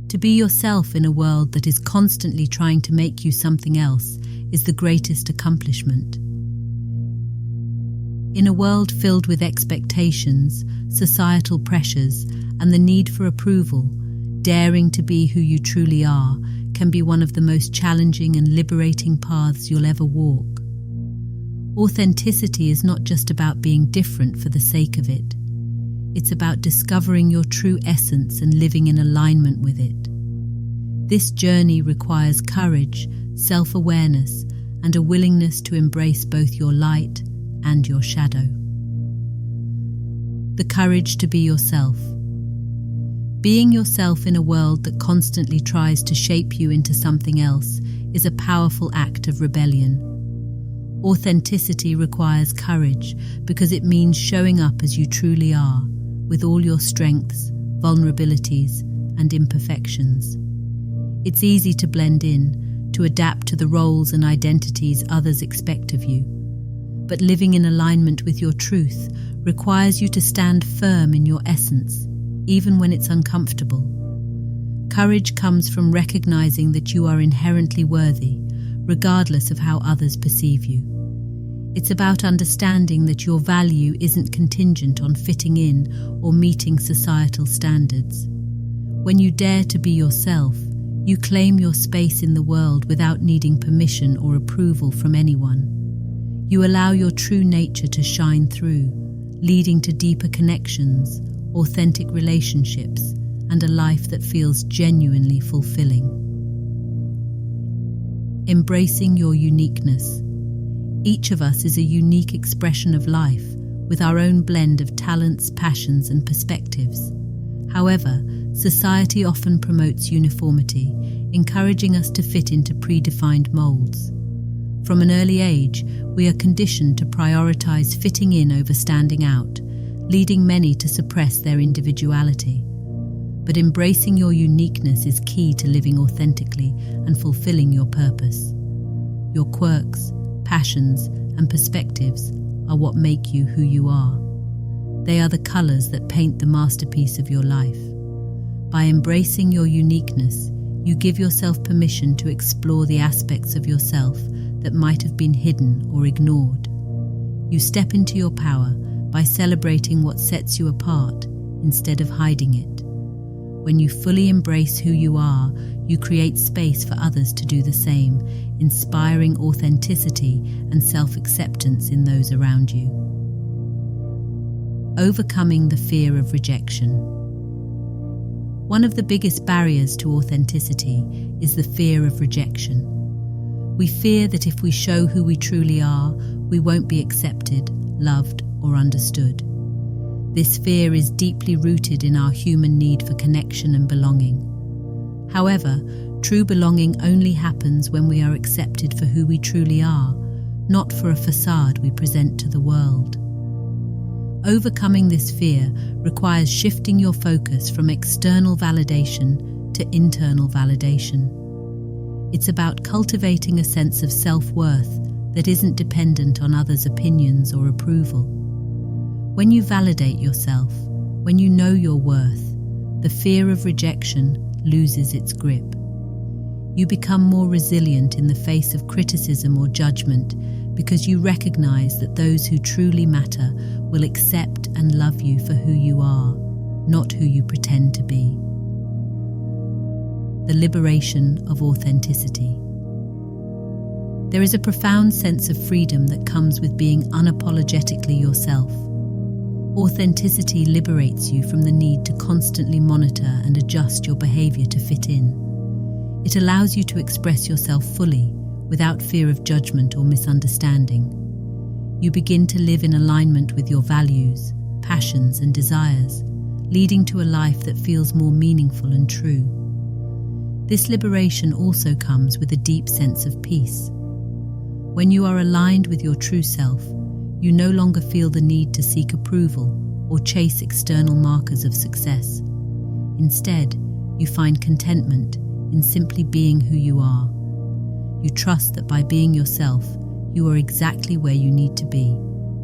To be yourself in a world that is constantly trying to make you something else is the greatest accomplishment. In a world filled with expectations, societal pressures, and the need for approval, daring to be who you truly are can be one of the most challenging and liberating paths you'll ever walk. Authenticity is not just about being different for the sake of it. It's about discovering your true essence and living in alignment with it. This journey requires courage, self-awareness, and a willingness to embrace both your light and your shadow. The courage to be yourself. Being yourself in a world that constantly tries to shape you into something else is a powerful act of rebellion. Authenticity requires courage because it means showing up as you truly are, with all your strengths, vulnerabilities, and imperfections. It's easy to blend in, to adapt to the roles and identities others expect of you. But living in alignment with your truth requires you to stand firm in your essence, even when it's uncomfortable. Courage comes from recognizing that you are inherently worthy, regardless of how others perceive you. It's about understanding that your value isn't contingent on fitting in or meeting societal standards. When you dare to be yourself, you claim your space in the world without needing permission or approval from anyone. You allow your true nature to shine through, leading to deeper connections, authentic relationships, and a life that feels genuinely fulfilling. Embracing your uniqueness. Each of us is a unique expression of life, with our own blend of talents, passions, and perspectives. However, society often promotes uniformity, encouraging us to fit into predefined molds. From an early age, we are conditioned to prioritize fitting in over standing out, leading many to suppress their individuality. But embracing your uniqueness is key to living authentically and fulfilling your purpose. Your quirks, passions, and perspectives are what make you who you are. They are the colors that paint the masterpiece of your life. By embracing your uniqueness, you give yourself permission to explore the aspects of yourself that might have been hidden or ignored. You step into your power by celebrating what sets you apart instead of hiding it. When you fully embrace who you are, you create space for others to do the same, inspiring authenticity and self-acceptance in those around you. Overcoming the fear of rejection. One of the biggest barriers to authenticity is the fear of rejection. We fear that if we show who we truly are, we won't be accepted, loved, or understood. This fear is deeply rooted in our human need for connection and belonging. However, true belonging only happens when we are accepted for who we truly are, not for a facade we present to the world. Overcoming this fear requires shifting your focus from external validation to internal validation. It's about cultivating a sense of self-worth that isn't dependent on others' opinions or approval. When you validate yourself, when you know your worth, the fear of rejection loses its grip. You become more resilient in the face of criticism or judgment because you recognize that those who truly matter will accept and love you for who you are, not who you pretend to be. The liberation of authenticity. There is a profound sense of freedom that comes with being unapologetically yourself. Authenticity liberates you from the need to constantly monitor and adjust your behavior to fit in. It allows you to express yourself fully, without fear of judgment or misunderstanding. You begin to live in alignment with your values, passions, and desires, leading to a life that feels more meaningful and true. This liberation also comes with a deep sense of peace. When you are aligned with your true self, you no longer feel the need to seek approval or chase external markers of success. Instead, you find contentment in simply being who you are. You trust that by being yourself, you are exactly where you need to be,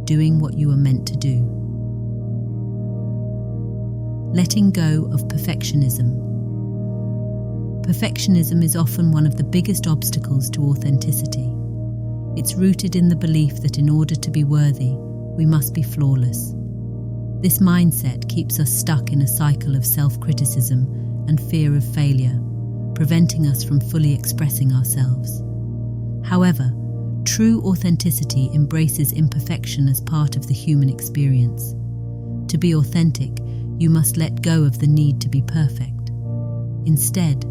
doing what you are meant to do. Letting go of perfectionism. Perfectionism is often one of the biggest obstacles to authenticity. It's rooted in the belief that in order to be worthy, we must be flawless. This mindset keeps us stuck in a cycle of self-criticism and fear of failure, preventing us from fully expressing ourselves. However, true authenticity embraces imperfection as part of the human experience. To be authentic, you must let go of the need to be perfect. Instead,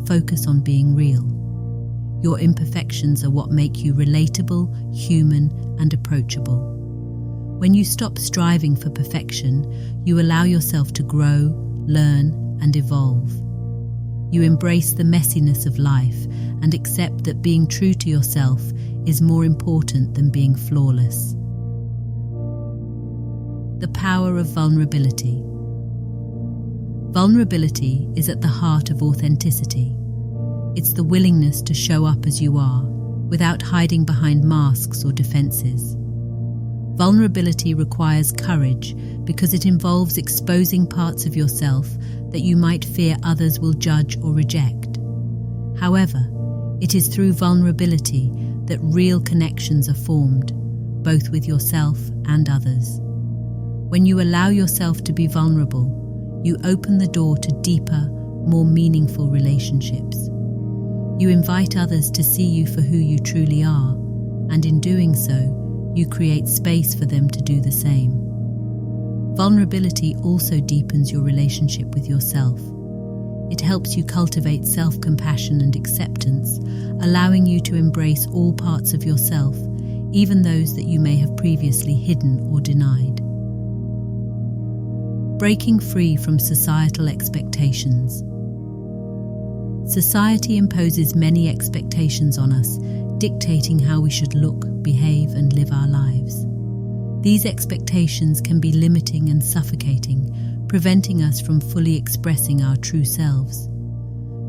focus on being real. Your imperfections are what make you relatable, human, and approachable. When you stop striving for perfection, you allow yourself to grow, learn, and evolve. You embrace the messiness of life and accept that being true to yourself is more important than being flawless. The power of vulnerability. Vulnerability is at the heart of authenticity. It's the willingness to show up as you are, without hiding behind masks or defenses. Vulnerability requires courage because it involves exposing parts of yourself that you might fear others will judge or reject. However, it is through vulnerability that real connections are formed, both with yourself and others. When you allow yourself to be vulnerable, you open the door to deeper, more meaningful relationships. You invite others to see you for who you truly are, and in doing so, you create space for them to do the same. Vulnerability also deepens your relationship with yourself. It helps you cultivate self-compassion and acceptance, allowing you to embrace all parts of yourself, even those that you may have previously hidden or denied. Breaking free from societal expectations. Society imposes many expectations on us, dictating how we should look, behave, and live our lives. These expectations can be limiting and suffocating, preventing us from fully expressing our true selves.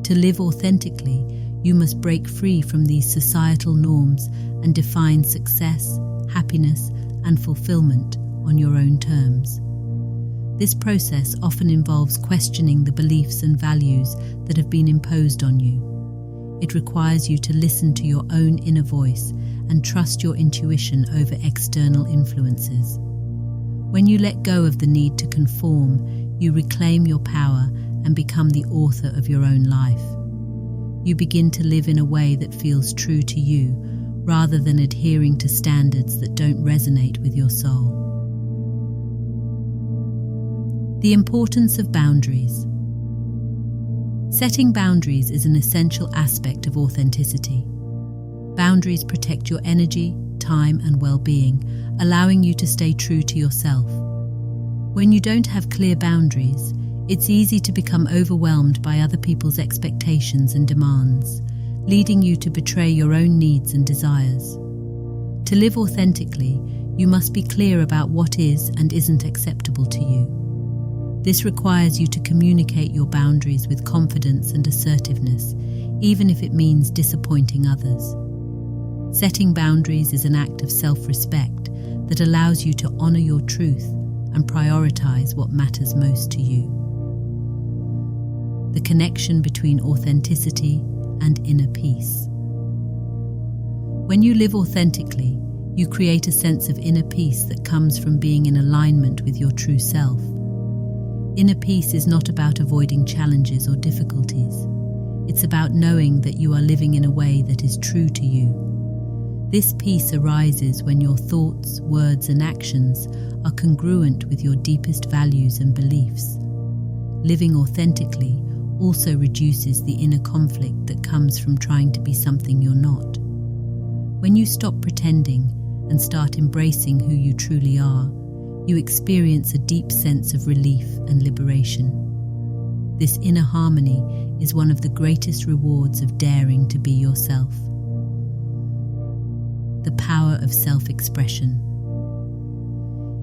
To live authentically, you must break free from these societal norms and define success, happiness, and fulfillment on your own terms. This process often involves questioning the beliefs and values that have been imposed on you. It requires you to listen to your own inner voice and trust your intuition over external influences. When you let go of the need to conform, you reclaim your power and become the author of your own life. You begin to live in a way that feels true to you, rather than adhering to standards that don't resonate with your soul. The importance of boundaries. Setting boundaries is an essential aspect of authenticity. Boundaries protect your energy, time, and well-being, allowing you to stay true to yourself. When you don't have clear boundaries, it's easy to become overwhelmed by other people's expectations and demands, leading you to betray your own needs and desires. To live authentically, you must be clear about what is and isn't acceptable to you. This requires you to communicate your boundaries with confidence and assertiveness, even if it means disappointing others. Setting boundaries is an act of self-respect that allows you to honor your truth and prioritize what matters most to you. The connection between authenticity and inner peace. When you live authentically, you create a sense of inner peace that comes from being in alignment with your true self. Inner peace is not about avoiding challenges or difficulties. It's about knowing that you are living in a way that is true to you. This peace arises when your thoughts, words, and actions are congruent with your deepest values and beliefs. Living authentically also reduces the inner conflict that comes from trying to be something you're not. When you stop pretending and start embracing who you truly are, you experience a deep sense of relief and liberation. This inner harmony is one of the greatest rewards of daring to be yourself. The power of self-expression.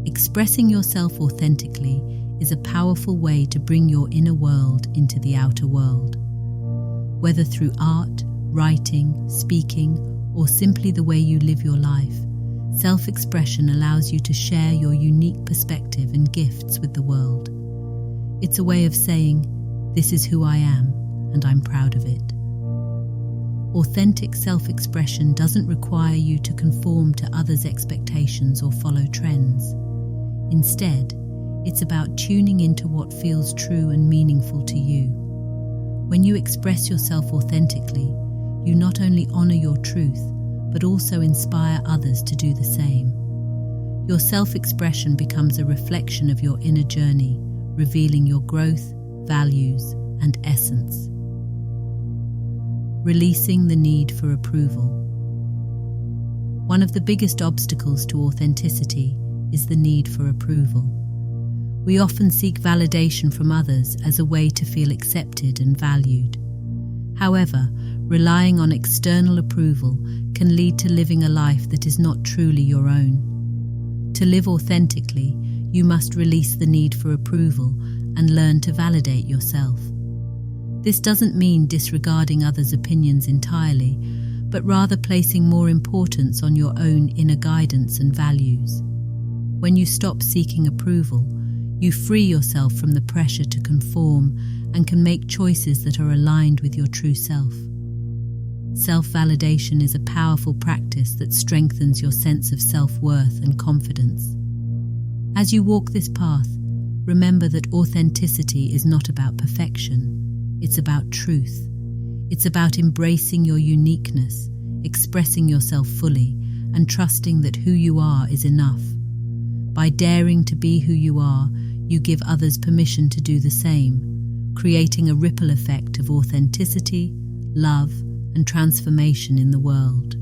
Expressing yourself authentically is a powerful way to bring your inner world into the outer world. Whether through art, writing, speaking, or simply the way you live your life, self-expression allows you to share your unique perspective and gifts with the world. It's a way of saying, "This is who I am, and I'm proud of it. Authentic self-expression doesn't require you to conform to others' expectations or follow trends. Instead, it's about tuning into what feels true and meaningful to you. When you express yourself authentically, you not only honor your truth, but also inspire others to do the same. Your self-expression becomes a reflection of your inner journey, revealing your growth, values, and essence. Releasing the need for approval. One of the biggest obstacles to authenticity is the need for approval. We often seek validation from others as a way to feel accepted and valued. However, relying on external approval can lead to living a life that is not truly your own. To live authentically, you must release the need for approval and learn to validate yourself. This doesn't mean disregarding others' opinions entirely, but rather placing more importance on your own inner guidance and values. When you stop seeking approval, you free yourself from the pressure to conform and can make choices that are aligned with your true self. Self-validation is a powerful practice that strengthens your sense of self-worth and confidence. As you walk this path, remember that authenticity is not about perfection. It's about truth. It's about embracing your uniqueness, expressing yourself fully, and trusting that who you are is enough. By daring to be who you are, you give others permission to do the same, creating a ripple effect of authenticity, love, and transformation in the world.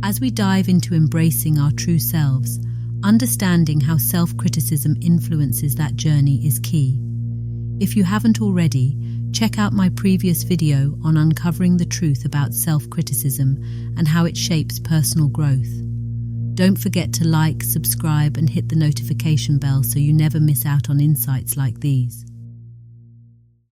As we dive into embracing our true selves, understanding how self-criticism influences that journey is key. If you haven't already, check out my previous video on uncovering the truth about self-criticism and how it shapes personal growth. Don't forget to like, subscribe, and hit the notification bell so you never miss out on insights like these.